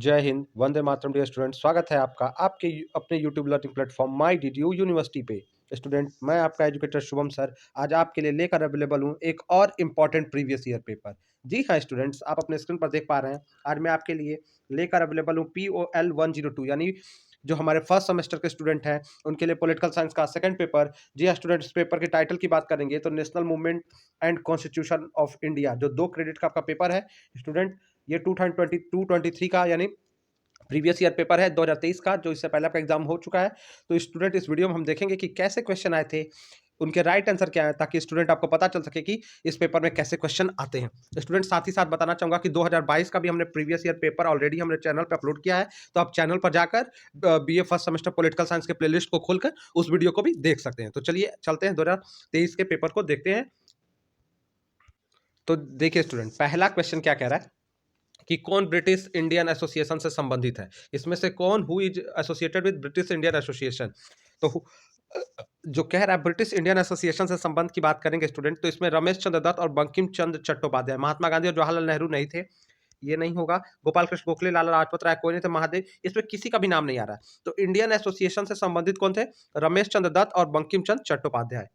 जय Hind, Vande Mataram dear student. स्वागत है आपका आपके अपने यूट्यूब लर्निंग प्लेटफॉर्म माई डी यूनिवर्सिटी पे। स्टूडेंट, मैं आपका एजुकेटर शुभम सर आज आपके लिए लेकर अवेलेबल हूँ एक और इम्पॉर्टेंट प्रीवियस ईयर पेपर। जी हाँ स्टूडेंट्स, आप अपने स्क्रीन पर देख पा रहे हैं। आज मैं आपके लिए लेकर अवेलेबल हूँ POL 102, यानी जो हमारे फर्स्ट सेमेस्टर के स्टूडेंट हैं उनके लिए पॉलिटिकल साइंस का सेकंड पेपर। जी हाँ स्टूडेंट्स, पेपर के टाइटल की बात करेंगे तो national movement and constitution of India, जो 2 क्रेडिट का आपका पेपर है स्टूडेंट। ये 2022-23 का यानी प्रीवियस ईयर पेपर है 2023 का, जो इससे पहले आपका एग्जाम हो चुका है। तो स्टूडेंट, इस वीडियो में हम देखेंगे कि कैसे क्वेश्चन आए थे, उनके राइट आंसर क्या है, ताकि स्टूडेंट आपको पता चल सके कि इस पेपर में कैसे क्वेश्चन आते हैं। स्टूडेंट, साथ ही साथ बताना चाहूंगा कि 2022 का भी हमने प्रीवियस ईयर पेपर ऑलरेडी हमने चैनल पर अपलोड किया है। तो आप चैनल पर जाकर BA first semester political science के प्लेलिस्ट को खोलकर उस वीडियो को भी देख सकते हैं। तो चलिए चलते हैं 2023 के पेपर को देखते हैं। तो देखिए स्टूडेंट, पहला क्वेश्चन क्या कह रहा है कि कौन ब्रिटिश इंडियन एसोसिएशन से संबंधित है। इसमें से कौन who is associated with British Indian association. तो जो कह रहा है ब्रिटिश इंडियन एसोसिएशन से संबंध की बात करेंगे स्टूडेंट, तो इसमें रमेश चंद्र दत्त और बंकिम चंद्र चट्टोपाध्याय, महात्मा गांधी और जवाहरलाल नेहरू नहीं थे, ये नहीं होगा। गोपाल कृष्ण गोखले, लाला लाजपत राय कोई नहीं थे, महादेव, इसमें किसी का भी नाम नहीं आ रहा है। तो इंडियन एसोसिएशन से संबंधित कौन थे? रमेश चंद्र दत्त और बंकिम चंद्र चट्टोपाध्याय।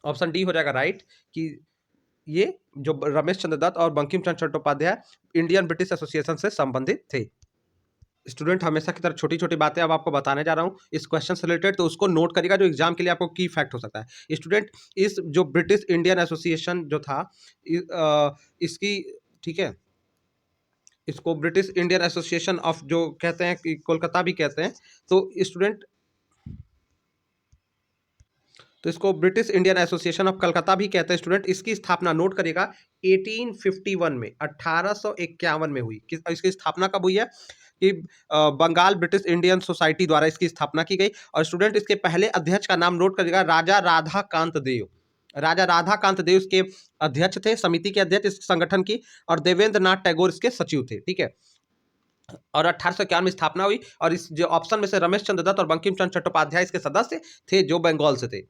ऑप्शन डी हो जाएगा राइट, कि ये जो रमेश चंद्र दत्त और Bankim Chandra Chattopadhyay Indian British association से संबंधित थे। स्टूडेंट, हमेशा की तरह छोटी छोटी बातें अब आपको बताने जा रहा हूँ इस क्वेश्चन से रिलेटेड, तो उसको नोट करिएगा, जो एग्जाम के लिए आपको की फैक्ट हो सकता है। स्टूडेंट, इस जो ब्रिटिश इंडियन एसोसिएशन जो था, इसकी, ठीक है, इसको ब्रिटिश इंडियन एसोसिएशन ऑफ जो कहते हैं कि कोलकाता भी कहते हैं। तो स्टूडेंट, तो इसको British Indian association of Calcutta भी कहते हैं। स्टूडेंट, इसकी स्थापना नोट करिएगा 1851 में, 1851 में हुई। इसकी स्थापना कब हुई है? कि बंगाल ब्रिटिश इंडियन सोसाइटी द्वारा इसकी स्थापना की गई। और स्टूडेंट, इसके पहले अध्यक्ष का नाम नोट करिएगा, राजा राधाकांत देव। राजा राधाकांत देव इसके अध्यक्ष थे, समिति के अध्यक्ष इस संगठन की, और देवेंद्र नाथ टैगोर इसके सचिव थे। ठीक है, और 1851 में स्थापना हुई। और इस जो ऑप्शन में से रमेश चंद्र दत्त और बंकिम चंद्र चट्टोपाध्याय इसके सदस्य थे, जो बंगाल से थे।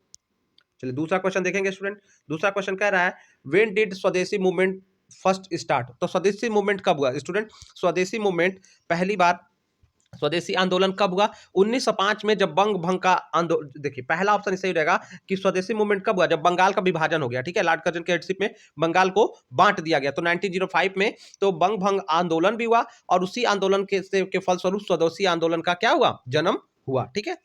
चलिए दूसरा क्वेश्चन देखेंगे स्टूडेंट। दूसरा क्वेश्चन कह रहा है व्हेन डिड स्वदेशी मूवमेंट फर्स्ट स्टार्ट। तो स्वदेशी मूवमेंट कब हुआ स्टूडेंट? स्वदेशी मूवमेंट पहली बार, स्वदेशी आंदोलन कब हुआ? 1905 में, जब बंग भंग का आंदोलन। देखिए पहला ऑप्शन सही रहेगा कि स्वदेशी मूवमेंट कब हुआ? जब बंगाल का विभाजन हो गया। ठीक है, लॉर्ड कर्जन के हेडशिप में बंगाल को बांट दिया गया। तो 1905 में तो बंग भंग आंदोलन भी हुआ, और उसी आंदोलन के फलस्वरूप स्वदेशी आंदोलन का क्या हुआ? जन्म हुआ। ठीक है,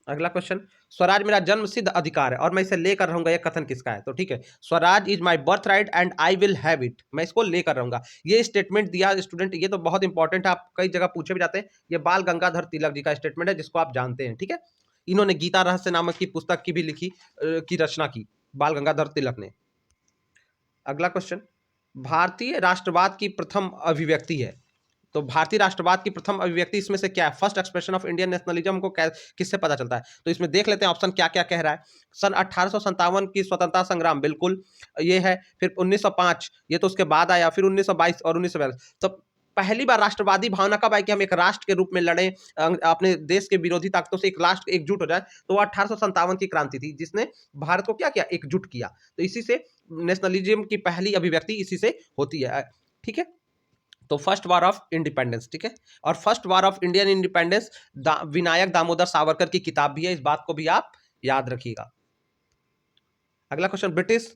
अगला क्वेश्चन, स्वराज मेरा जन्म सिद्ध अधिकार है, और मैं इसे लेकर रहूंगा, यह कथन किसका है? तो ठीक है, Swaraj is my birth right and I will have it, मैं इसको लेकर रहूंगा। ये स्टेटमेंट दिया स्टूडेंट, ये तो बहुत इंपॉर्टेंट है, आप कई जगह पूछे भी जाते हैं। ये बाल गंगाधर तिलक जी का स्टेटमेंट है, जिसको आप जानते हैं। ठीक है, इन्होंने गीता रहस्य नामक की पुस्तक की भी लिखी, की रचना की बाल गंगाधर तिलक ने। अगला क्वेश्चन, भारतीय राष्ट्रवाद की प्रथम अभिव्यक्ति है। तो भारतीय राष्ट्रवाद की प्रथम अभिव्यक्ति इसमें से क्या है? First expression of Indian nationalism को किससे पता चलता है? तो इसमें देख लेते हैं ऑप्शन क्या क्या कह रहा है। सन 1857 की स्वतंत्रता संग्राम, बिल्कुल ये है। फिर 1905, ये तो उसके बाद आया। फिर 1922 और 1942। तो पहली बार राष्ट्रवादी भावना कब आई कि हम एक राष्ट्र के रूप में लड़ें, अपने देश के विरोधी ताकतों से एक राष्ट्र एकजुट हो जाए? तो 1857 की क्रांति थी, जिसने भारत को क्या किया? एकजुट किया। तो इसी से नेशनलिज्म की पहली अभिव्यक्ति इसी से होती है। ठीक है, तो फर्स्ट वार ऑफ इंडिपेंडेंस। ठीक है, और first war of Indian independence Vinayak Damodar Savarkar की किताब भी है, इस बात को भी आप याद रखिएगा। अगला क्वेश्चन, ब्रिटिश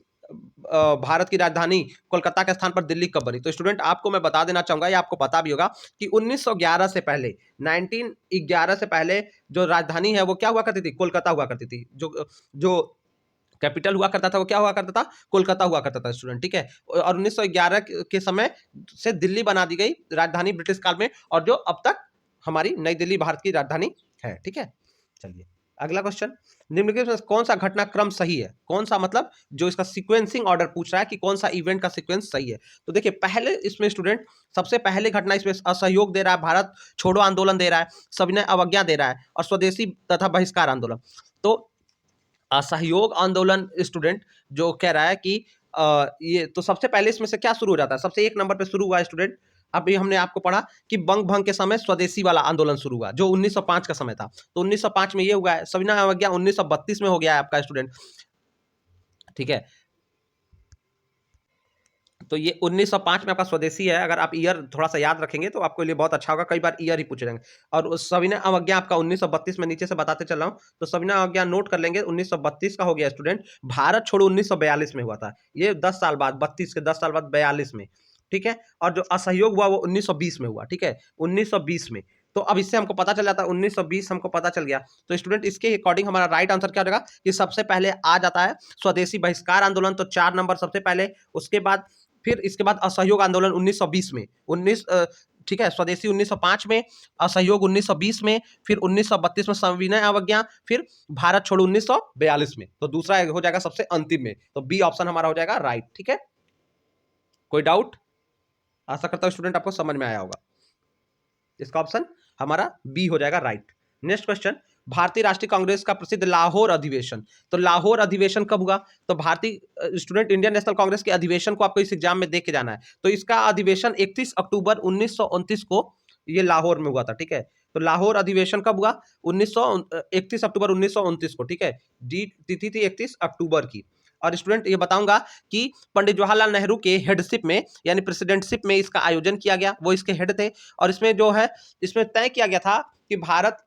भारत की राजधानी कोलकाता के स्थान पर दिल्ली कब बनी? तो स्टूडेंट, आपको मैं बता देना चाहूंगा, ये आपको पता भी होगा कि 1911 से पहले, 1911 से पहले जो राजधानी है वो क्या हुआ करती थी? कोलकाता हुआ करती थी। जो कैपिटल हुआ करता था वो क्या हुआ करता था? कोलकाता हुआ करता था स्टूडेंट। ठीक है, और 1911 के समय से दिल्ली बना दी गई राजधानी ब्रिटिश काल में, और जो अब तक हमारी नई दिल्ली भारत की राजधानी है। ठीक है, चलिए अगला क्वेश्चन, निम्नलिखित में कौन सा घटनाक्रम सही है? कौन सा मतलब जो इसका सीक्वेंसिंग ऑर्डर पूछ रहा है कि कौन सा इवेंट का सीक्वेंस सही है। तो देखिए पहले इसमें स्टूडेंट, सबसे पहले घटना इसमें असहयोग दे रहा है, भारत छोड़ो आंदोलन दे रहा है, सविनय अवज्ञा दे रहा है, और स्वदेशी तथा बहिष्कार आंदोलन। तो असहयोग आंदोलन स्टूडेंट जो कह रहा है कि ये तो सबसे पहले इसमें से क्या शुरू हो जाता है? सबसे एक नंबर पे शुरू हुआ स्टूडेंट, अभी हमने आपको पढ़ा कि बंग भंग के समय स्वदेशी वाला आंदोलन शुरू हुआ, जो 1905 का समय था। तो 1905 में ये हुआ है। सविनय अवज्ञा 1932 में हो गया है आपका स्टूडेंट। ठीक है, तो ये 1905 में आपका स्वदेशी है। अगर आप ईयर थोड़ा सा याद रखेंगे तो आपके लिए बहुत अच्छा होगा, कई बार ईयर ही पूछे जाएंगे। और उस सविनय अवज्ञा आपका 1932 में, नीचे से बताते चल रहा हूँ, तो सविनय अवज्ञा नोट कर लेंगे, 1932 का हो गया स्टूडेंट। भारत छोड़ो 1942 में हुआ था, ये 10 साल बाद, 32 के 10 साल बाद 42 में, ठीक है। और जो असहयोग हुआ वो 1920 में हुआ, ठीक है, 1920 में। तो अब इससे हमको पता चल जाता है 1920 हमको पता चल गया। तो स्टूडेंट इसके अकॉर्डिंग हमारा राइट आंसर क्या हो जाएगा कि सबसे पहले आ जाता है स्वदेशी बहिष्कार आंदोलन, तो 4 नंबर सबसे पहले। उसके बाद फिर इसके बाद असहयोग आंदोलन 1920 में, ठीक है, स्वदेशी 1905 में, असहयोग 1920 में, फिर 1932 में सविनय अवज्ञा, फिर भारत छोड़ो 1942 में। तो दूसरा हो जाएगा सबसे अंतिम में, तो बी ऑप्शन हमारा हो जाएगा राइट, ठीक है। कोई डाउट? आशा करता हूं स्टूडेंट आपको समझ में आया होगा। इसका ऑप्शन हमारा बी हो जाएगा राइट। नेक्स्ट क्वेश्चन, भारतीय राष्ट्रीय कांग्रेस का प्रसिद्ध लाहौर अधिवेशन। तो लाहौर अधिवेशन कब हुआ? तो भारतीय स्टूडेंट इंडियन नेशनल कांग्रेस के अधिवेशन को आपको इस एग्जाम में देख के जाना है। तो इसका अधिवेशन 31 अक्टूबर 1929 को ये लाहौर में हुआ था, ठीक है। तो लाहौर अधिवेशन कब हुआ? 31 अक्टूबर 1929 को, ठीक है। डी तिथि थी 31 अक्टूबर की। और स्टूडेंट ये बताऊंगा कि पंडित जवाहरलाल नेहरू के हेडशिप में यानी प्रेसिडेंटशिप में इसका आयोजन किया गया, वो इसके हेड थे। और इसमें जो है, इसमें तय किया गया था कि भारत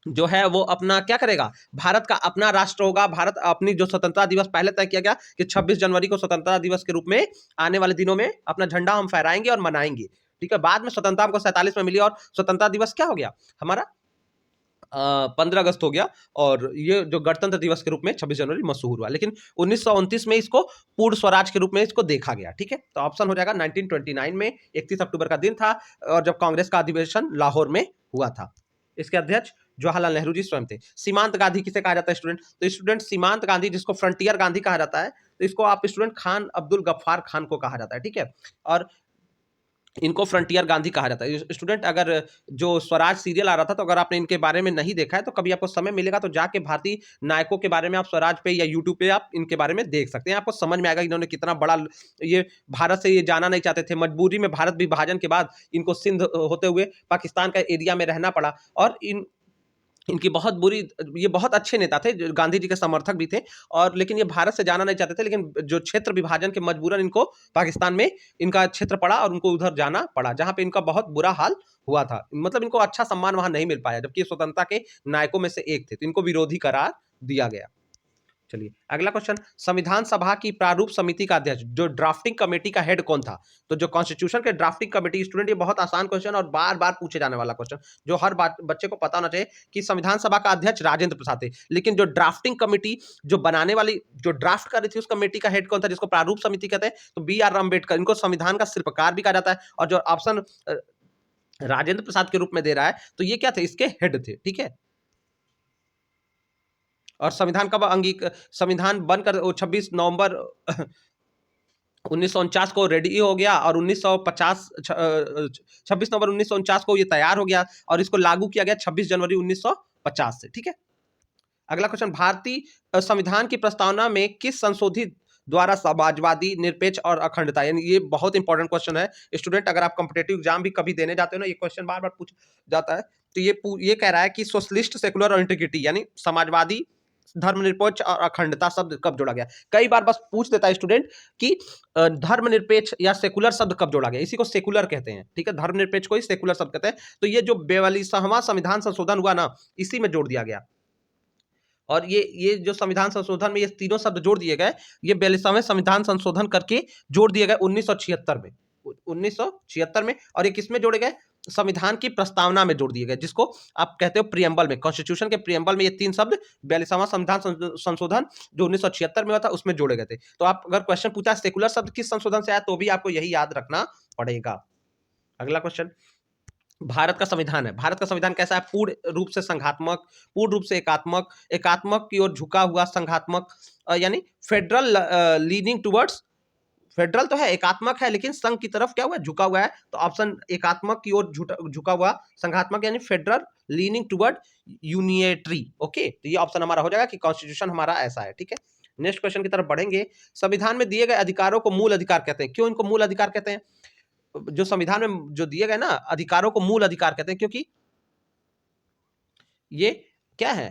जो है वो अपना क्या करेगा, भारत का अपना राष्ट्र होगा। भारत अपनी जो स्वतंत्रता दिवस पहले तय किया गया कि 26 जनवरी को स्वतंत्रता दिवस के रूप में आने वाले दिनों में अपना झंडा हम फहराएंगे और मनाएंगे, ठीक है। बाद में स्वतंत्रता हमको 47 में मिली और स्वतंत्रता दिवस क्या हो गया हमारा 15 अगस्त हो गया। और ये जो गणतंत्र दिवस के रूप में 26 जनवरी मशहूर हुआ, लेकिन 1929 में इसको पूर्ण स्वराज के रूप में इसको देखा गया, ठीक है। तो ऑप्शन हो जाएगा 1929 में, 31 अक्टूबर का दिन था और जब कांग्रेस का अधिवेशन लाहौर में हुआ था। इसके अध्यक्ष जवाहरलाल नेहरू जी स्वयं थे। सीमांत गांधी किसे कहा जाता है स्टूडेंट? तो स्टूडेंट सीमांत गांधी, जिसको फ्रंटियर गांधी कहा जाता है, तो इसको आप स्टूडेंट खान अब्दुल गफ्फार खान को कहा जाता है, ठीक है। और इनको फ्रंटियर गांधी कहा जाता है। स्टूडेंट अगर जो स्वराज सीरियल आ रहा था, तो अगर आपने इनके बारे में नहीं देखा है तो कभी आपको समय मिलेगा तो जाके भारतीय नायकों के बारे में आप स्वराज पे या यूट्यूब पे आप इनके बारे में देख सकते हैं। आपको समझ में आएगा इन्होंने कितना बड़ा, ये भारत से ये जाना नहीं चाहते थे, मजबूरी में भारत विभाजन के बाद इनको सिंध होते हुए पाकिस्तान का एरिया में रहना पड़ा। और इनकी बहुत बुरी, ये बहुत अच्छे नेता थे, जो गांधी जी के समर्थक भी थे। और लेकिन ये भारत से जाना नहीं चाहते थे, लेकिन जो क्षेत्र विभाजन के मजबूरन इनको पाकिस्तान में इनका क्षेत्र पड़ा और उनको उधर जाना पड़ा, जहां पे इनका बहुत बुरा हाल हुआ था। मतलब इनको अच्छा सम्मान वहां नहीं मिल पाया, जबकि स्वतंत्रता के नायकों में से एक थे, तो इनको विरोधी करार दिया गया। चलिए अगला क्वेश्चन, संविधान सभा की प्रारूप समिति का अध्यक्ष, जो ड्राफ्टिंग कमेटी का हेड कौन था? तो जो कॉन्स्टिट्यूशन के ड्राफ्टिंग कमेटी, स्टूडेंट ये बहुत आसान क्वेश्चन और बार बार पूछे जाने वाला क्वेश्चन, जो हर बात बच्चे को पता होना चाहिए कि संविधान सभा का अध्यक्ष राजेंद्र प्रसाद थे, लेकिन जो ड्राफ्टिंग कमेटी जो बनाने वाली, जो ड्राफ्ट कर रही थी, उस कमेटी का हेड कौन था, जिसको प्रारूप समिति कहते हैं? तो बी आर अम्बेडकर। इनको संविधान का शिल्पकार भी कहा जाता है। और जो ऑप्शन राजेंद्र प्रसाद के रूप में दे रहा है, तो ये क्या थे, इसके हेड थे, ठीक है। और संविधान कब संविधान बनकर 26 नवंबर 1949 को रेडी हो गया और 1950 26 नवंबर 1949 को ये तैयार हो गया और इसको लागू किया गया 26 जनवरी 1950 से, ठीक है। अगला क्वेश्चन, भारतीय संविधान की प्रस्तावना में किस संशोधित द्वारा समाजवादी, निरपेक्ष और अखंडता, यानी ये बहुत इंपॉर्टेंट क्वेश्चन है स्टूडेंट, अगर आप कॉम्पिटेटिव एग्जाम भी कभी देने जाते हो ना, ये क्वेश्चन बार बार पूछ जाता है। तो ये कह रहा है कि सोशलिस्ट, सेकुलर और इंटीग्रिटी, यानी समाजवादी, धर्मनिरपेक्ष और अखंडता शब्द कब जोड़ा गया? कई बार बस पूछ देता है स्टूडेंट कि धर्मनिरपेक्ष या सेकुलर शब्द कब जोड़ा गया, इसी को सेकुलर कहते हैं, ठीक है। धर्मनिरपेक्ष को ही सेकुलर शब्द कहते हैं। तो ये जो 42वां संविधान संशोधन हुआ ना, इसी में जोड़ दिया गया। और ये जो संविधान संशोधन में ये तीनों शब्द जोड़ दिए गए, ये 42वें संविधान संशोधन करके जोड़ दिए गए 1976 में, 1976 में। और ये किसमें जोड़े गए? संविधान की प्रस्तावना में जोड़ दिए गए, जिसको आप कहते हो प्रियम्बल में, कॉन्स्टिट्यूशन के प्रियम्बल में ये 3 शब्द 42वां संविधान संशोधन जो 1976 में हुआ था उसमें जोड़े गए थे। तो आप अगर क्वेश्चन पूछा सेकुलर शब्द किस संशोधन से आया, तो भी आपको यही याद रखना पड़ेगा। अगला क्वेश्चन, भारत का संविधान है, भारत का संविधान कैसा है? पूर्ण रूप से संघात्मक, पूर्ण रूप से एकात्मक, एकात्मक की ओर झुका हुआ, संघात्मक, यानी फेडरल लीनिंग टुवर्ड्स, फेडरल तो है, एकात्मक है, लेकिन संघ की तरफ क्या हुआ, झुका हुआ है। तो ऑप्शन एकात्मक की ओर झुका हुआ, संघात्मक यानी फेडरल लीनिंग टुवर्ड यूनियटरी, ओके। तो ये ऑप्शन हमारा हो जाएगा कि कॉन्स्टिट्यूशन हमारा ऐसा है, ठीक है। नेक्स्ट क्वेश्चन की तरफ बढ़ेंगे, संविधान में दिए गए अधिकारों को मूल अधिकार कहते हैं। क्यों इनको मूल अधिकार कहते हैं? जो संविधान में जो दिए गए ना अधिकारों को मूल अधिकार कहते हैं, क्योंकि ये क्या है,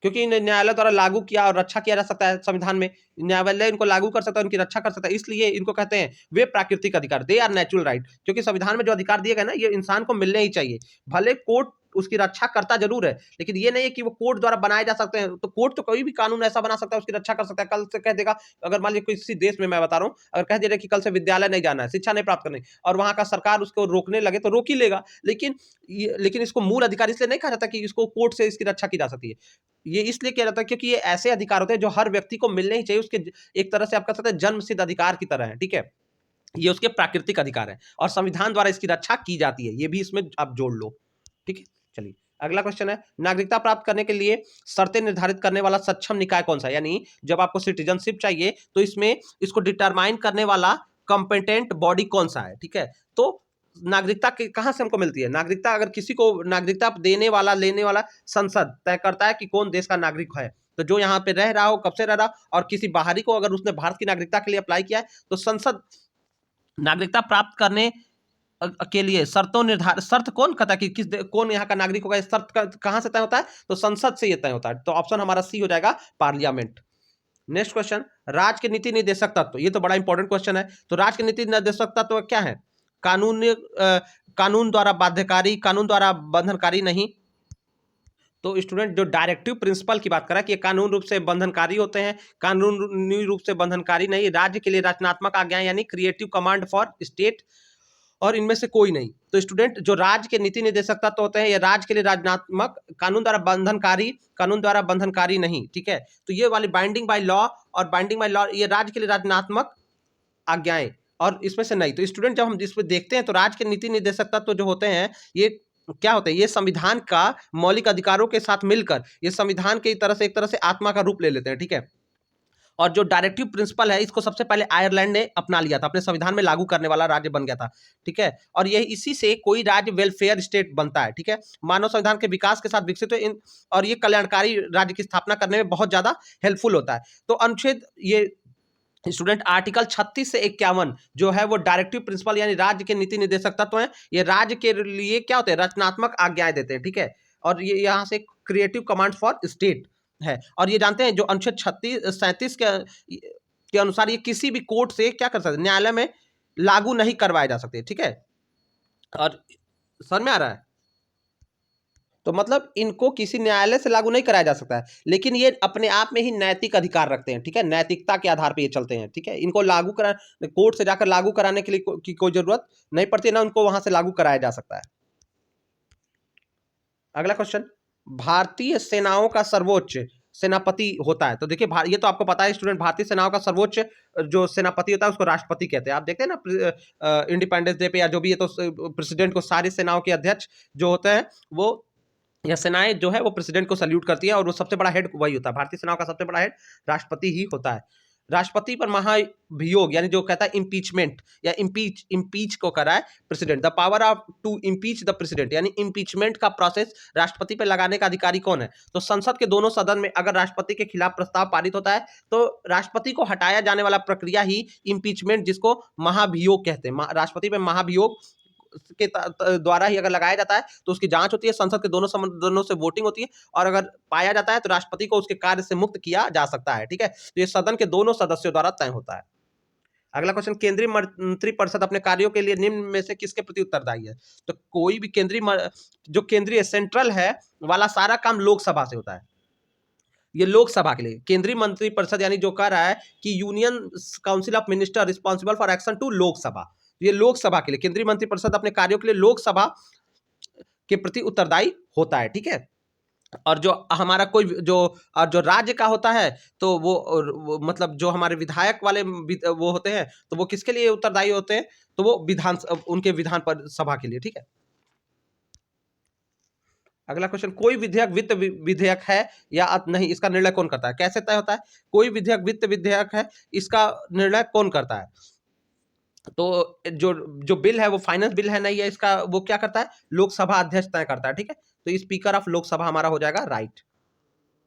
क्योंकि इन्हें न्यायालय द्वारा लागू किया और रक्षा किया जा सकता है संविधान में, न्यायालय इनको लागू कर सकता है, उनकी रक्षा कर सकता है, इसलिए इनको कहते हैं वे प्राकृतिक अधिकार, दे आर नेचुरल राइट। क्योंकि संविधान में जो अधिकार दिए गए ना, ये इंसान को मिलने ही चाहिए। भले कोर्ट उसकी रक्षा करता जरूर है, लेकिन ये नहीं है कि वो कोर्ट द्वारा बनाए जा सकते हैं। तो कोर्ट तो कोई भी कानून ऐसा बना सकता है, उसकी रक्षा कर सकता है। कल से कह देगा, अगर मान लीजिए किसी देश में मैं बता रहा हूँ, अगर कह दे रहे कि कल से विद्यालय नहीं जाना है, शिक्षा नहीं प्राप्त करनी, और वहां का सरकार उसको रोकने लगे तो रोक ही लेगा। लेकिन इसको मूल अधिकार इसलिए नहीं कहा जाता कि इसको कोर्ट से इसकी रक्षा की जा सकती है। ये इसलिए किया जाता है क्योंकि ये ऐसे अधिकार होते हैं जो हर व्यक्ति को मिलने ही चाहिए। उसके एक तरह से आप कह सकते हैं जन्म सिद्ध अधिकार की तरह है, ठीक है। ये उसके प्राकृतिक अधिकार है और संविधान द्वारा इसकी रक्षा की जाती है। ये भी इसमें आप जोड़ लो, ठीक है। चलिए अगला क्वेश्चन है, नागरिकता प्राप्त करने के लिए शर्तें निर्धारित करने वाला सक्षम निकाय कौन सा है? यानी जब आपको सिटीजनशिप चाहिए तो इसमें इसको डिटरमाइन करने वाला कंपेटेंट बॉडी कौन सा है, ठीक है। तो नागरिकता कहां से हमको मिलती है? नागरिकता अगर किसी को नागरिकता देने वाला लेने वाला संसद तय करता है कि कौन देश का नागरिक है। तो जो यहाँ पे रह रहा हो, कब से रह रहा, और किसी बाहरी को अगर उसने भारत की नागरिकता के लिए अप्लाई किया है तो संसद नागरिकता प्राप्त करने के लिए शर्त कौन कहता है कि कौन यहाँ का नागरिक होगा? शर्त कहां से तय होता है? तो संसद से ये तय होता है। तो ऑप्शन हमारा सी हो जाएगा, पार्लियामेंट। नेक्स्ट क्वेश्चन, राज्य के नीति निर्देशक तत्व। ये तो बड़ा इंपॉर्टेंट क्वेश्चन है। तो राज्य के नीति निर्देशक तत्व क्या है? कानून द्वारा बाध्यकारी, कानून द्वारा बंधनकारी नहीं। तो स्टूडेंट जो डायरेक्टिव प्रिंसिपल की बात कर रहा है कि ये कानून रूप से बंधनकारी होते हैं, कानूनी रूप से बंधनकारी नहीं। राज्य के लिए रचनात्मक आज्ञाएं यानी क्रिएटिव कमांड फॉर स्टेट, और इनमें से कोई नहीं। तो स्टूडेंट जो राज्य के नीति निर्देशक तत्व होते हैं, ये राज्य के लिए रचनात्मक, कानून द्वारा बंधनकारी, कानून द्वारा बंधनकारी नहीं, ठीक है। तो ये वाली बाइंडिंग बाय लॉ और बाइंडिंग बाय लॉ, ये राज्य के लिए रचनात्मक आज्ञाएं, और इसमें से नहीं। तो स्टूडेंट जब हम इसमें देखते हैं तो राज्य के नीति निर्देशक तत्व जो होते हैं, ये क्या होते हैं? ये संविधान का मौलिक अधिकारों के साथ मिलकर ये संविधान की तरह से एक तरह से आत्मा का रूप ले लेते हैं, ठीक है। और जो डायरेक्टिव प्रिंसिपल है, इसको सबसे पहले आयरलैंड ने अपना लिया था, अपने संविधान में लागू करने वाला राज्य बन गया था, ठीक है। और ये इसी से कोई राज्य वेलफेयर स्टेट बनता है, ठीक है। मानव संविधान के विकास के साथ विकसित हुए और ये कल्याणकारी राज्य की स्थापना करने में बहुत ज्यादा हेल्पफुल होता है। तो अनुच्छेद ये स्टूडेंट आर्टिकल 36 से 51 जो है वो डायरेक्टिव प्रिंसिपल यानी राज्य के नीति निर्देशक तत्व हैं। ये राज्य के लिए क्या होते हैं? रचनात्मक आज्ञाएं देते हैं, ठीक है। और ये यहाँ से क्रिएटिव कमांड फॉर स्टेट है। और ये जानते हैं जो अनुच्छेद 37 के अनुसार ये किसी भी कोर्ट से क्या कर सकते, न्यायालय में लागू नहीं करवाए जा सकते, ठीक है। और समझ में आ रहा है? तो मतलब इनको किसी न्यायालय से लागू नहीं कराया जा सकता है, लेकिन ये अपने आप में ही नैतिक अधिकार रखते हैं, ठीक है। नैतिकता के आधार पर ये चलते हैं, ठीक है। इनको लागू करा कोर्ट से जाकर लागू कराने के लिए की कोई जरूरत नहीं पड़ती, ना उनको वहां से लागू कराया जा सकता है। अगला क्वेश्चन, भारतीय सेनाओं का सर्वोच्च सेनापति होता है। तो देखिए ये तो आपको पता है स्टूडेंट, भारतीय सेनाओं का सर्वोच्च जो सेनापति होता है उसको राष्ट्रपति कहते हैं। आप देखते हैं ना इंडिपेंडेंस डे पे या जो भी, ये तो प्रेसिडेंट को, सारी सेनाओं के अध्यक्ष जो होते हैं वो, या सेनाएं जो है वो प्रेसिडेंट को सल्यूट करती है, और वो सबसे बड़ा हेड वही होता है। भारतीय सेनाओं का सबसे बड़ा हेड राष्ट्रपति ही होता है। राष्ट्रपति पर महाभियोग यानी जो कहता है इम्पीचमेंट या इम्पीच को करा है president. The power of to impeach the president यानी इम्पीचमेंट का प्रोसेस राष्ट्रपति पर लगाने का अधिकारी कौन है? तो संसद के दोनों सदन में अगर राष्ट्रपति के खिलाफ प्रस्ताव पारित होता है तो राष्ट्रपति को हटाया जाने वाला प्रक्रिया ही इम्पीचमेंट, जिसको महाभियोग कहते हैं। राष्ट्रपति पर महाभियोग के द्वारा ही अगर लगाया जाता है तो उसकी जांच होती है, संसद के दोनों से वोटिंग होती है, और अगर पाया जाता है तो राष्ट्रपति को उसके कार्य से मुक्त किया जा सकता है, ठीक है। तो ये सदन के दोनों सदस्यों द्वारा तय होता है। अगला क्वेश्चन, केंद्रीय मंत्रिपरिषद अपने कार्यों के लिए निम्न में से किसके प्रति उत्तरदायी है? तो कोई भी जो केंद्रीय सेंट्रल है वाला सारा काम लोकसभा से होता है। ये लोकसभा के लिए केंद्रीय मंत्रिपरिषद यानी जो कह रहा है कि union council of minister responsible for action to Lok Sabha, ये लोकसभा के लिए केंद्रीय मंत्रिपरिषद अपने कार्यों के लिए लोकसभा के प्रति उत्तरदायी होता है, ठीक है। और जो हमारा कोई जो राज्य का होता है तो वो मतलब जो हमारे विधायक वाले वो होते हैं तो वो किसके लिए उत्तरदायी होते हैं? तो वो उनके विधान पर सभा के लिए, ठीक है। अगला क्वेश्चन, कोई विधेयक वित्त विधेयक है या नहीं, इसका निर्णय कौन करता है? कैसे तय होता है? कोई विधेयक वित्त विधेयक है, इसका निर्णय कौन करता है? तो जो बिल है वो फाइनेंस बिल है नहीं है, इसका वो क्या करता है? लोकसभा अध्यक्ष तय करता है, ठीक है। तो स्पीकर ऑफ लोकसभा हमारा हो जाएगा राइट।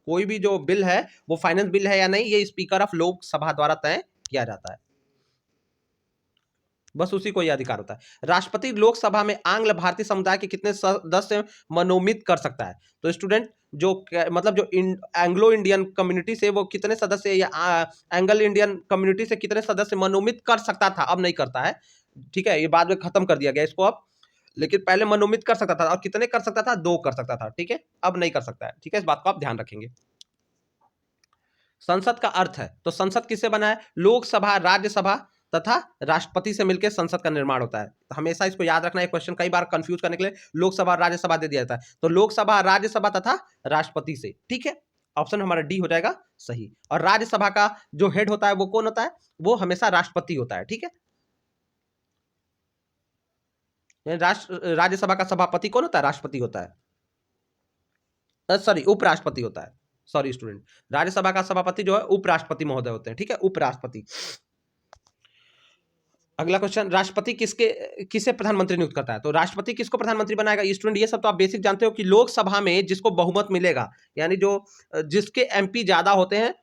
कोई भी जो बिल है वो फाइनेंस बिल है या नहीं, ये स्पीकर ऑफ लोकसभा द्वारा तय किया जाता है, बस उसी को यह अधिकार होता है। राष्ट्रपति लोकसभा में आंग्ल भारतीय समुदाय के कितने सदस्य मनोनीत कर सकता है? तो स्टूडेंट मतलब जो एंग्लो इंडियन कम्युनिटी से वो कितने सदस्य या एंग्लो इंडियन कम्युनिटी से कितने सदस्य मनोमित कर सकता था, अब नहीं करता है, ठीक है, ये बाद में खत्म कर दिया गया इसको अब, लेकिन पहले मनोमित कर सकता था, और कितने कर सकता था, 2 कर सकता था, ठीक है, अब नहीं कर सकता है, ठीक है, इस बात को आप ध्यान रखेंगे। संसद का अर्थ है, तो संसद किससे बना है, लोकसभा, राज्यसभा तथा राष्ट्रपति से मिलकर संसद का निर्माण होता है। तो हमेशा इसको याद रखना है, क्वेश्चन कई बार कंफ्यूज करने के लिए लोकसभा और राज्यसभा दे दिया जाता है, तो लोकसभा, राज्यसभा तथा राष्ट्रपति से, ठीक है, ऑप्शन हमारा डी हो जाएगा सही। और राज्यसभा का जो हेड होता है वो कौन होता है, वो हमेशा राष्ट्रपति होता है, ठीक है, राज्यसभा का सभापति कौन होता है, राष्ट्रपति होता है, सॉरी उपराष्ट्रपति होता है, सॉरी स्टूडेंट, राज्यसभा का सभापति जो है उपराष्ट्रपति महोदय होते हैं, ठीक है, उपराष्ट्रपति। अगला क्वेश्चन, राष्ट्रपति किसे प्रधानमंत्री नियुक्त करता है, तो राष्ट्रपति किसको प्रधानमंत्री बनाएगा, स्टूडेंट ये सब तो आप बेसिक जानते हो कि लोकसभा में जिसको बहुमत मिलेगा, यानी जो जिसके एमपी ज्यादा होते हैं,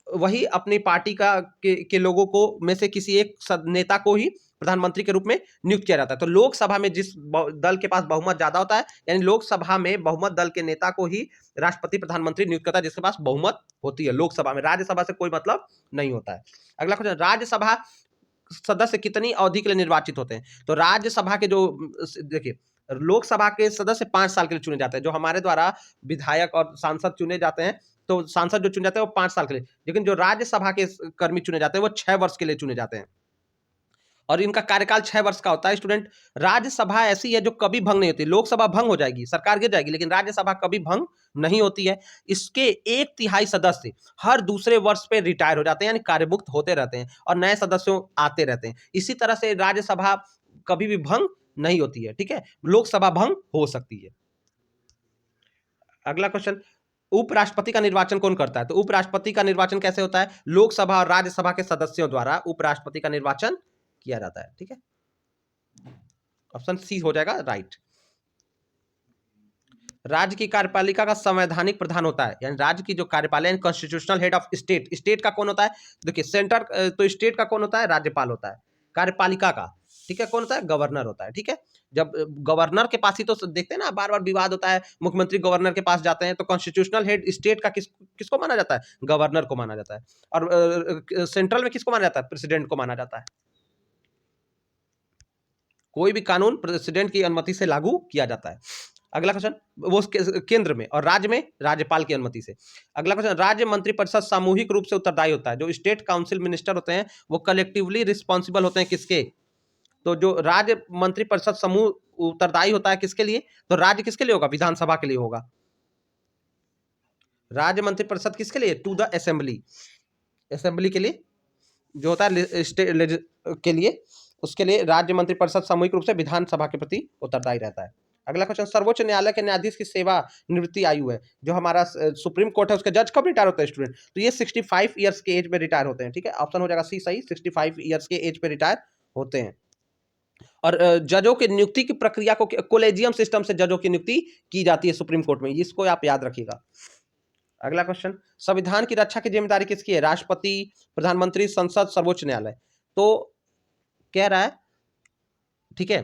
वही अपनी पार्टी के लोगों को में से किसी एक नेता को ही प्रधानमंत्री के रूप में नियुक्त किया जाता है। तो लोकसभा में जिस दल के पास बहुमत ज्यादा होता है, यानी लोकसभा में बहुमत दल के नेता को ही राष्ट्रपति प्रधानमंत्री नियुक्त करता है, जिसके पास बहुमत होती है लोकसभा में, राज्यसभा से कोई मतलब नहीं होता है। अगला क्वेश्चन, राज्यसभा सदस्य कितनी अवधि के लिए निर्वाचित होते हैं, तो राज्यसभा के जो, देखिए, लोकसभा के सदस्य 5 साल के लिए चुने जाते हैं, जो हमारे द्वारा विधायक और सांसद चुने जाते हैं, तो सांसद जो चुने जाते हैं वो 5 साल के लिए, लेकिन जो राज्यसभा के कर्मी चुने जाते हैं वो 6 वर्ष के लिए चुने जाते हैं, और इनका कार्यकाल 6 वर्ष का होता है। स्टूडेंट, राज्यसभा ऐसी है जो कभी भंग नहीं होती, लोकसभा भंग हो जाएगी, सरकार गिर जाएगी, लेकिन राज्यसभा कभी भंग नहीं होती है। इसके 1/3 सदस्य हर दूसरे वर्ष पे रिटायर हो जाते हैं, यानी कार्यमुक्त होते रहते हैं, और नए सदस्यों आते रहते हैं। इसी तरह से राज्यसभा कभी भी भंग नहीं होती है, ठीक है, लोकसभा भंग हो सकती है। अगला क्वेश्चन, उपराष्ट्रपति का निर्वाचन कौन करता है, तो उपराष्ट्रपति का निर्वाचन कैसे होता है, लोकसभा और राज्यसभा के सदस्यों द्वारा उपराष्ट्रपति का निर्वाचन किया जाता है, ठीक है, ऑप्शन सी हो जाएगा राइट। राज्य की कार्यपालिका का संवैधानिक प्रधान होता है, यानी राज्य की जो कार्यपालिका, constitutional head of state, state का कौन होता है, देखिए सेंटर, तो स्टेट का कौन होता है, राज्यपाल होता है, कार्यपालिका का, ठीक है, कौन होता है, गवर्नर होता है, ठीक है। जब गवर्नर के पास ही तो देखते हैं ना, बार बार विवाद होता है, मुख्यमंत्री गवर्नर के पास जाते हैं, तो कॉन्स्टिट्यूशनल हेड स्टेट का किसको माना जाता है, गवर्नर को माना जाता है, और सेंट्रल में किसको माना जाता है, प्रेसिडेंट को माना जाता है। कोई भी कानून प्रेसिडेंट की अनुमति से लागू किया जाता है। अगला क्वेश्चन, वो केंद्र में, और राज्य में राज्यपाल की अनुमति से। अगला क्वेश्चन, राज्य मंत्रिपरिषद सामूहिक रूप से उत्तरदायी होता है, जो स्टेट काउंसिल मिनिस्टर होते हैं वो कलेक्टिवली रिस्पॉन्सिबल होते हैं किसके, तो जो राज्य मंत्रिपरिषद समूह उत्तरदायी होता है किसके लिए, तो राज्य किसके लिए होगा, विधानसभा के लिए होगा, राज्य मंत्रिपरिषद किसके लिए, टू द असेंबली, असेंबली के लिए जो होता है स्टेट के लिए, उसके लिए राज्य मंत्रिपरिषद सामूहिक रूप से विधानसभा के प्रति उत्तरदायी रहता है। अगला क्वेश्चन, सर्वोच्च न्यायालय के न्यायाधीश की सेवा निवृत्ति आयु है, जो हमारा सुप्रीम कोर्ट है उसके जज कब रिटायर होते हैं स्टूडेंट, तो ये 65 ईयर्स के एज पे रिटायर होते हैं, ठीक है, ऑप्शन हो जाएगा सी सही, 65 ईयर्स के एज पे रिटायर होते हैं। और जजों की नियुक्ति की प्रक्रिया को कोलेजियम सिस्टम से जजों की नियुक्ति की जाती है सुप्रीम कोर्ट में, इसको आप याद रखिएगा। अगला क्वेश्चन, संविधान की रक्षा की जिम्मेदारी किसकी है, राष्ट्रपति, प्रधानमंत्री, संसद, सर्वोच्च न्यायालय, तो कह रहा है, ठीक है,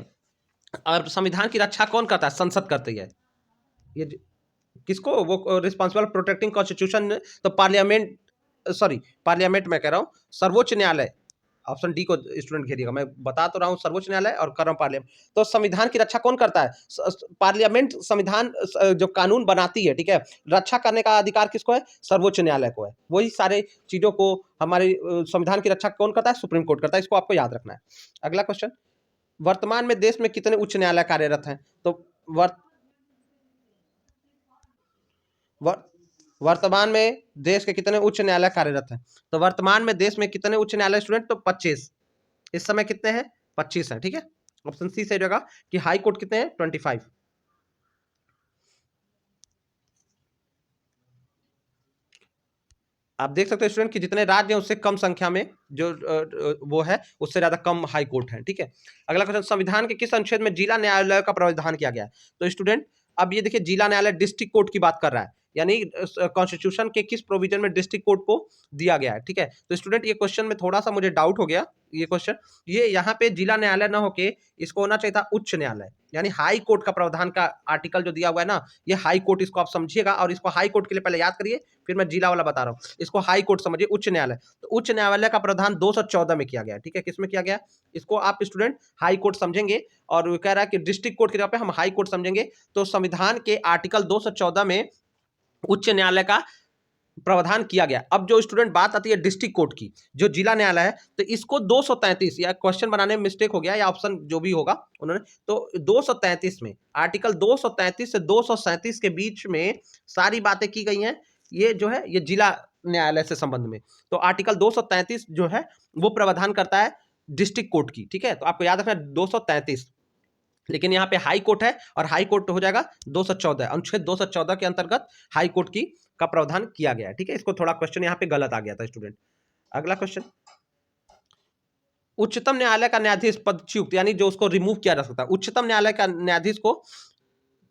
और संविधान की रक्षा कौन करता है, संसद करती है, ये किसको, वो रिस्पॉन्सिबल प्रोटेक्टिंग कॉन्स्टिट्यूशन, तो पार्लियामेंट, सॉरी पार्लियामेंट मैं कह रहा हूँ, सर्वोच्च न्यायालय, ऑप्शन डी को स्टूडेंट घेरिएगा, मैं बता तो रहा हूँ सर्वोच्च न्यायालय और कर रहा हूँ पार्लियामेंट, तो संविधान की रक्षा कौन करता है, पार्लियामेंट संविधान जो कानून बनाती है, ठीक है, रक्षा करने का अधिकार किसको है, सर्वोच्च न्यायालय को है, वही सारे चीजों को हमारे संविधान की रक्षा कौन करता है, सुप्रीम कोर्ट करता है, इसको आपको याद रखना है। अगला क्वेश्चन, वर्तमान में देश में कितने उच्च न्यायालय कार्यरत हैं, तो वर्तमान में देश के कितने उच्च न्यायालय कार्यरत हैं, तो वर्तमान में देश में कितने उच्च न्यायालय स्टूडेंट, तो 25, इस समय कितने हैं, 25 हैं, ठीक है, ऑप्शन सी सही रहेगा कि हाई कोर्ट कितने हैं, 25। आप देख सकते हो स्टूडेंट कि जितने राज्य हैं उससे कम संख्या में जो वो है उससे ज्यादा कम हाई कोर्ट है, ठीक है। अगला क्वेश्चन, संविधान के किस अनुच्छेद में जिला न्यायालय का प्रावधान किया गया है, तो स्टूडेंट अब ये देखिए जिला न्यायालय डिस्ट्रिक्ट कोर्ट की बात कर रहा है, यानी कॉन्स्टिट्यूशन के किस प्रोविजन में डिस्ट्रिक्ट कोर्ट को दिया गया है, ठीक है। तो स्टूडेंट ये क्वेश्चन में थोड़ा सा मुझे डाउट हो गया, ये क्वेश्चन, ये यहाँ पे जिला न्यायालय ना होके इसको होना चाहिए था उच्च न्यायालय, यानी हाई कोर्ट का प्रावधान का आर्टिकल जो दिया हुआ है ना, ये हाई कोर्ट, इसको आप समझिएगा, और इसको हाई कोर्ट के लिए पहले याद करिए, फिर मैं जिला वाला बता रहा हूँ। इसको हाई कोर्ट समझिए, उच्च न्यायालय। तो उच्च न्यायालय का प्रावधान 214 में किया गया, ठीक है। किसमें किया गया? इसको आप स्टूडेंट हाई कोर्ट समझेंगे, और वो कह रहा है कि डिस्ट्रिक्ट कोर्ट की जगह पे हम हाई कोर्ट समझेंगे। तो संविधान के आर्टिकल 214 में उच्च न्यायालय का प्रावधान किया गया। अब जो स्टूडेंट बात आती है डिस्ट्रिक्ट कोर्ट की, जो जिला न्यायालय है, तो इसको 233, या क्वेश्चन बनाने में मिस्टेक हो गया, या ऑप्शन जो भी होगा उन्होंने, तो 233 में, आर्टिकल 233 से 237 के बीच में सारी बातें की गई हैं, ये जो है ये जिला न्यायालय से संबंध में। तो आर्टिकल 233 जो है वो प्रावधान करता है डिस्ट्रिक्ट कोर्ट की, ठीक है। तो आपको याद रखना 233, लेकिन यहाँ पे हाई कोर्ट है, और हाई कोर्ट हो जाएगा 214, अनुच्छेद 214 के अंतर्गत हाई कोर्ट की का प्रावधान किया गया है, ठीक है। इसको थोड़ा क्वेश्चन यहाँ पे गलत आ गया था स्टूडेंट। अगला क्वेश्चन, उच्चतम न्यायालय का न्यायाधीश पदच्युत, यानी जो उसको रिमूव किया जा सकता है, उच्चतम न्यायालय का न्यायाधीश को,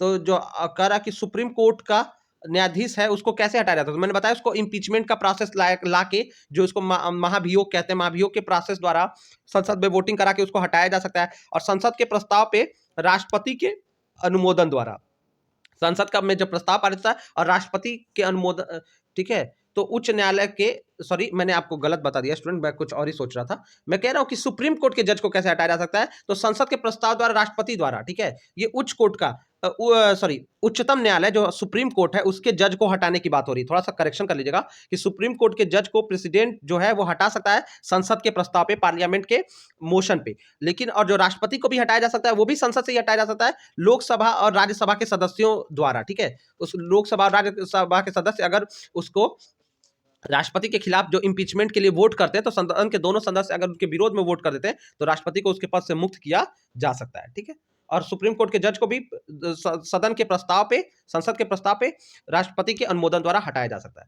तो जो कह रहा कि सुप्रीम कोर्ट का न्यायाधीश है उसको कैसे हटाया जाता है, तो मैंने बताया उसको इम्पीचमेंट का प्रोसेस ला के, जो इसको महाभियोग कहते हैं, महाभियोग के प्रोसेस द्वारा संसद में वोटिंग करा के उसको हटाया जा सकता है, और संसद के प्रस्ताव पे राष्ट्रपति के अनुमोदन द्वारा, संसद का में जब प्रस्ताव पारित होता है और राष्ट्रपति के अनुमोदन, ठीक है। तो उच्च न्यायालय के, सॉरी मैंने आपको गलत बता दिया स्टूडेंट, मैं कुछ और ही सोच रहा था। मैं कह रहा हूं कि सुप्रीम कोर्ट के जज को कैसे हटाया जा सकता है, तो संसद के प्रस्ताव द्वारा, राष्ट्रपति द्वारा, ठीक है। ये उच्च कोर्ट का, सॉरी उच्चतम न्यायालय जो सुप्रीम कोर्ट है उसके जज को हटाने की बात हो रही है, थोड़ा सा करेक्शन कर लीजिएगा, कि सुप्रीम कोर्ट के जज को प्रेसिडेंट जो है वो हटा सकता है संसद के प्रस्ताव पे, पार्लियामेंट के मोशन पे, लेकिन और जो राष्ट्रपति को भी हटाया जा सकता है वो भी संसद से ही हटाया जा सकता है, लोकसभा और राज्यसभा के सदस्यों द्वारा, ठीक है। उस लोकसभा और राज्यसभा के सदस्य अगर उसको राष्ट्रपति के खिलाफ जो इम्पीचमेंट के लिए वोट करते हैं, तो सदन के दोनों सदस्य अगर उनके विरोध में वोट कर देते हैं, तो राष्ट्रपति को उसके पद से मुक्त किया जा सकता है, ठीक है। और सुप्रीम कोर्ट के जज को भी सदन के प्रस्ताव पे, संसद के प्रस्ताव पे राष्ट्रपति के अनुमोदन द्वारा हटाया जा सकता है।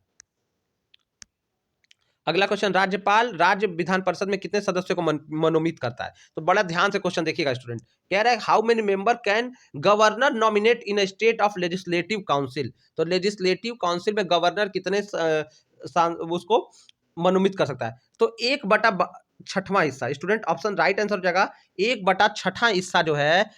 अगला क्वेश्चन, राज्यपाल राज्य विधान परिषद में कितने सदस्यों को मनोनीत करता है, तो बड़ा ध्यान से क्वेश्चन देखिएगा स्टूडेंट। कह रहा है how many member can governor nominate in state of legislative council, तो लेजिस्लेटिव काउंसिल में गवर्नर कितने उसको मनोनीत कर सकता है, तो 1/6वां हिस्सा, स्टूडेंट ऑप्शन राइट आंसर हो जाएगा 1/6 हिस्सा जो है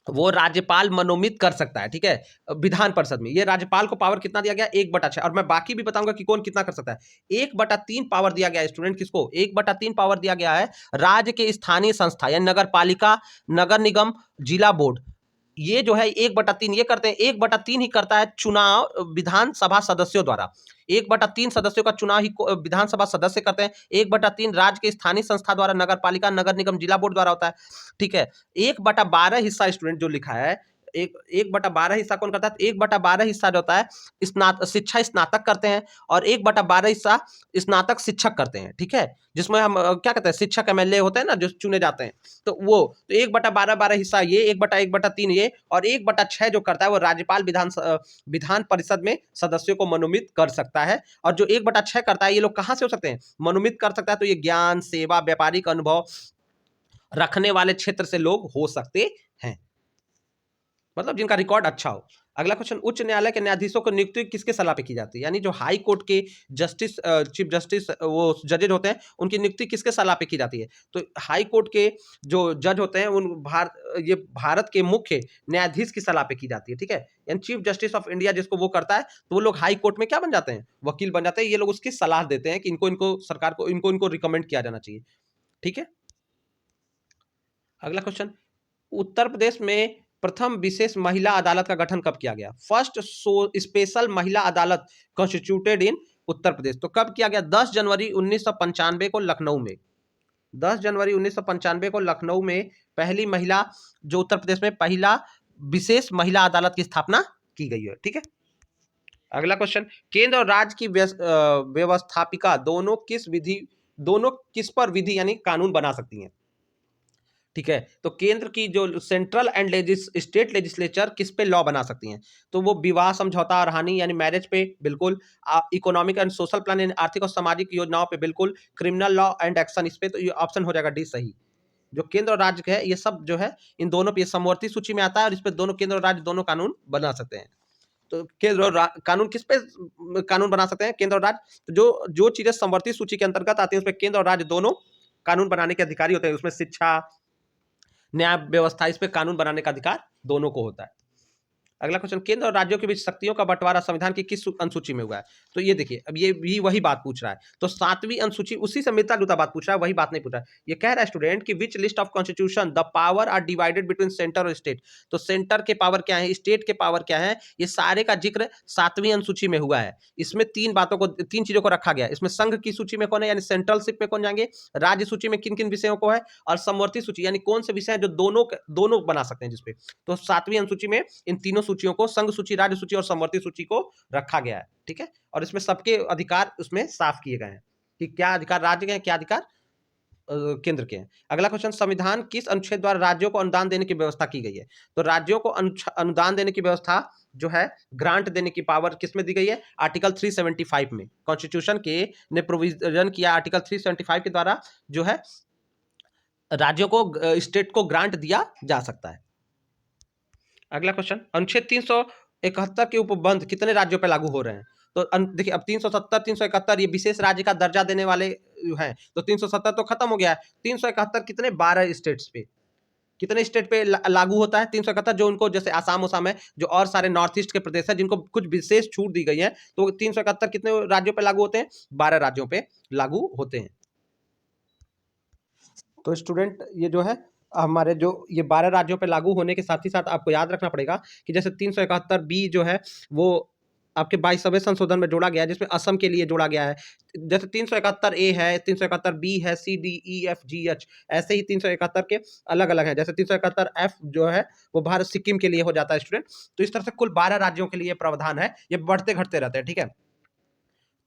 वो राज्यपाल मनोनीत कर सकता है, ठीक है, विधान परिषद में। ये राज्यपाल को पावर कितना दिया गया, 1/6, और मैं बाकी भी बताऊंगा कि कौन कितना कर सकता है। 1/3 पावर दिया गया है स्टूडेंट, किसको 1/3 पावर दिया गया है, राज्य के स्थानीय संस्था, यानी नगर पालिका, नगर निगम, जिला बोर्ड, ये जो है 1/3 ये करते हैं, 1/3 ही करता है चुनाव विधानसभा सदस्यों द्वारा, 1/3 सदस्यों का चुनाव ही विधानसभा सदस्य करते हैं, 1/3 राज्य के स्थानीय संस्था द्वारा, नगर पालिका, नगर निगम, जिला बोर्ड द्वारा होता है, ठीक है। 1/12 हिस्सा स्टूडेंट जो लिखा है, 1/12 हिस्सा कौन करता है, 1/12 हिस्सा जो होता है शिक्षा स्नातक करते हैं, और 1/12 हिस्सा स्नातक शिक्षक करते हैं, ठीक है, जिसमें हम क्या कहते हैं, शिक्षक MLA होते हैं ना जो चुने जाते हैं, तो वो, तो 1/12 हिस्सा ये, 1/1/3 ये, और 1/6 जो करता है वो राज्यपाल विधान परिषद में सदस्यों को मनोनीत कर सकता है। और जो 1/6 करता है, ये लोग कहाँ से हो सकते हैं मनोनीत कर सकता है, तो ये ज्ञान, सेवा, व्यापारिक अनुभव रखने वाले क्षेत्र से लोग हो सकते हैं, मतलब जिनका रिकॉर्ड अच्छा हो। अगला क्वेश्चन, उच्च न्यायालय के न्यायाधीशों को नियुक्ति किसके सलाह पे की जाती है, यानी जो हाई कोर्ट के जस्टिस, चीफ जस्टिस, वो जजेज होते हैं, उनकी नियुक्ति किसके सलाह पे की जाती है, तो हाई कोर्ट के जो जज होते हैं ये भारत के मुख्य न्यायाधीश की सलाह पे की जाती है, ठीक है, यानी चीफ जस्टिस ऑफ इंडिया जिसको वो करता है, तो वो लोग हाई कोर्ट में क्या बन जाते हैं, वकील बन जाते हैं, ये लोग उसकी सलाह देते हैं कि इनको सरकार को इनको रिकमेंड किया जाना चाहिए, ठीक है। अगला क्वेश्चन, उत्तर प्रदेश में प्रथम विशेष महिला अदालत का गठन कब किया गया, फर्स्ट स्पेशल महिला अदालत कॉन्स्टिट्यूटेड इन उत्तर प्रदेश, तो कब किया गया, 10 जनवरी 1995 को लखनऊ में, 10 जनवरी 1995 को लखनऊ में पहली महिला, जो उत्तर प्रदेश में पहला विशेष महिला अदालत की स्थापना की गई है, ठीक है। अगला क्वेश्चन, केंद्र और राज्य की व्यवस्थापिका दोनों किस पर विधि यानी कानून बना सकती हैं, ठीक है, तो केंद्र की जो सेंट्रल एंड स्टेट लेजिस्लेचर किस पे लॉ बना सकती हैं, तो वो विवाह समझौता और हानि यानी मैरिज पे बिल्कुल, इकोनॉमिक एंड सोशल प्लान यानी आर्थिक और सामाजिक योजनाओं पे बिल्कुल, क्रिमिनल लॉ एंड एक्शन इस पे, तो ये ऑप्शन हो जाएगा डी सही। जो केंद्र और राज्य है ये सब जो है इन दोनों पे समवर्ती सूची में आता है, और इस पे दोनों केंद्र और राज्य दोनों कानून बना सकते हैं। तो केंद्र और कानून किस पे कानून बना सकते हैं? केंद्र और राज्य। तो जो जो चीजें समवर्ती सूची के अंतर्गत आती है उसमें केंद्र और राज्य दोनों कानून बनाने के अधिकारी होते हैं। उसमें शिक्षा, न्याय व्यवस्था, इस पे कानून बनाने का अधिकार दोनों को होता है। अगला क्वेश्चन, केंद्र और राज्यों के बीच शक्तियों का बंटवारा संविधान की किस अनुसूची में हुआ है? तो ये देखिए, अब ये भी वही बात पूछ रहा है। तो 7वीं अनुसूची, उसी से मिलता जुलता बात पूछ रहा है, वही बात नहीं पूछ रहा है। ये कह रहा है स्टूडेंट कि which list of constitution the power are divided between centre और स्टेट। तो सेंटर के पावर क्या है, स्टेट के पावर क्या है, ये सारे का जिक्र 7वीं अनुसूची में हुआ है। इसमें तीन चीजों को रखा गया है। इसमें संघ की सूची में कौन है, यानी सेंट्रलशिप में कौन जाएंगे, राज्य सूची में किन किन विषयों को है, और समवर्ती सूची यानी कौन से विषय हैं जो दोनों बना सकते हैं जिसपे। तो 7वीं अनुसूची में इन तीनों सूचियों को, संघ सूची, राज्य सूची और समवर्ती सूची को रखा गया है। ठीक है, और इसमें सबके अधिकार उसमें साफ किए गए हैं कि क्या अधिकार राज्य के हैं, क्या अधिकार केंद्र के हैं। अगला क्वेश्चन, संविधान किस अनुच्छेद द्वारा राज्यों को अनुदान देने की व्यवस्था की गई है? तो राज्यों को अनुदान देने की व्यवस्था जो है, ग्रांट देने की पावर किसमें दी गई है? आर्टिकल 375 में। कॉन्स्टिट्यूशन के ने प्रोविजन किया आर्टिकल 375 के द्वारा जो है राज्यों को, स्टेट को ग्रांट दिया जा सकता है। अगला क्वेश्चन, अनुच्छेद 371 के उपबंध कितने राज्यों पर लागू हो रहे हैं? तो देखिए, अब 370, 371 ये विशेष राज्य का दर्जा देने वाले हैं। तो 370 तो खत्म हो गया है। 371 कितने, 12 स्टेट्स पे, कितने स्टेट पे लागू होता है 371? जो उनको, जैसे आसाम उसाम है, जो और सारे नॉर्थ ईस्ट के प्रदेश है जिनको कुछ विशेष छूट दी गई है, तो 371 कितने राज्यों पे लागू होते हैं? 12 राज्यों पे लागू होते हैं। तो स्टूडेंट, ये जो है हमारे जो ये 12 राज्यों पे लागू होने के साथ ही साथ आपको याद रखना पड़ेगा कि जैसे 371 बी जो है वो आपके 22वें संशोधन में जोड़ा गया है, जिसमें असम के लिए जोड़ा गया है। जैसे 371 ए है, 371 बी है, C D E F G H, ऐसे ही 371 के अलग अलग हैं। जैसे 371 एफ जो है वो भारत सिक्किम के लिए हो जाता है स्टूडेंट। तो इस तरह से कुल 12 राज्यों के लिए प्रावधान है, ये बढ़ते घटते रहते हैं। ठीक है,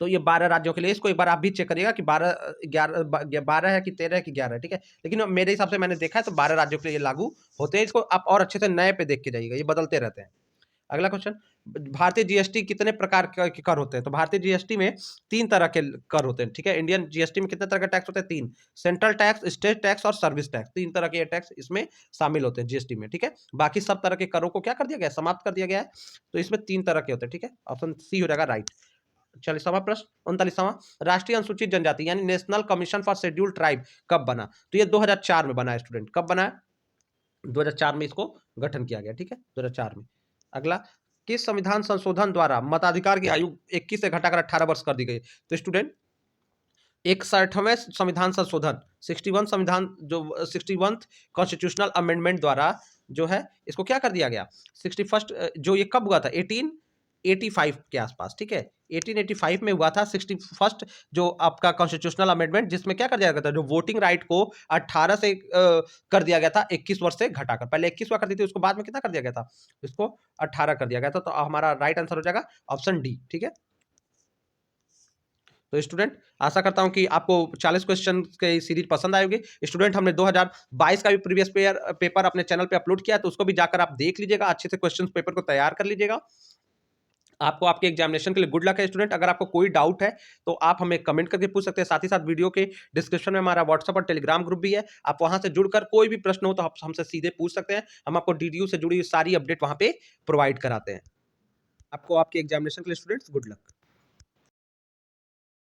तो ये 12 राज्यों के लिए, इसको एक बार आप भी चेक करिएगा कि 12 है कि 13 है कि 11 है। ठीक है, लेकिन मेरे हिसाब से मैंने देखा है तो 12 राज्यों के लिए लागू होते हैं। इसको आप और अच्छे से नए पे देख के जाइएगा, ये बदलते रहते हैं। अगला क्वेश्चन, भारतीय जीएसटी कितने प्रकार के कर होते हैं? तो भारतीय जीएसटी में 3 तरह के कर होते हैं। ठीक है, इंडियन जीएसटी में कितने तरह के टैक्स होते हैं? 3। सेंट्रल टैक्स, स्टेट टैक्स और सर्विस टैक्स, 3 तरह के टैक्स इसमें शामिल होते हैं जीएसटी में। ठीक है, बाकी सब तरह के करों को क्या कर दिया गया है? समाप्त कर दिया गया है। तो इसमें 3 तरह के होते हैं। ठीक है, ऑप्शन सी हो जाएगा राइट। 40वां प्रश्न, 39वां, राष्ट्रीय अनुसूचित जनजाति यानी national commission for scheduled tribe कब बना? तो ये 2004 में बना है स्टूडेंट। कब बना है? 2004 में इसको गठन किया गया। ठीक है, 2004 में। अगला, किस संविधान संशोधन द्वारा मताधिकार की आयु 21 से घटाकर 18 वर्ष कर दी गई? तो स्टूडेंट, 61वें संविधान संशोधन, 61 संविधान जो 61th कॉन्स्टिट्यूशनल अमेंडमेंट द्वारा जो है इसको क्या कर दिया गया? 61st जो ये कब हुआ था? 1885 के आसपास। ठीक है, 1885 में हुआ था 61st जो आपका कॉन्स्टिट्यूशनल अमेंडमेंट, जिसमें क्या कर दिया गया था? जो वोटिंग राइट को 18 से कर दिया गया था 21 वर्ष से घटाकर। पहले 21 हुआ करती थी, उसको बाद में कितना कर दिया गया था? इसको 18 कर दिया गया था। तो हमारा राइट आंसर हो जाएगा ऑप्शन डी। ठीक है, तो स्टूडेंट आशा करता हूं कि आपको 40 क्वेश्चन के सीरीज पसंद आएगी। स्टूडेंट, हमने 2022 का भी प्रीवियस पेपर अपने चैनल पे अपलोड किया है, तो उसको भी जाकर आप देख लीजिएगा, अच्छे से क्वेश्चन पेपर को तैयार कर लीजिएगा। आपको आपके एग्जामिनेशन के लिए गुड लक है स्टूडेंट। अगर आपको कोई डाउट है तो आप हमें कमेंट करके पूछ सकते हैं। साथ ही साथ वीडियो के डिस्क्रिप्शन में हमारा व्हाट्सएप और टेलीग्राम ग्रुप भी है, आप वहां से जुड़कर कोई भी प्रश्न हो तो आप हमसे सीधे पूछ सकते हैं। हम आपको डीडीयू से जुड़ी सारी अपडेट वहां पे प्रोवाइड कराते हैं। आपको आपके एग्जामिनेशन के लिए स्टूडेंट्स गुड लक।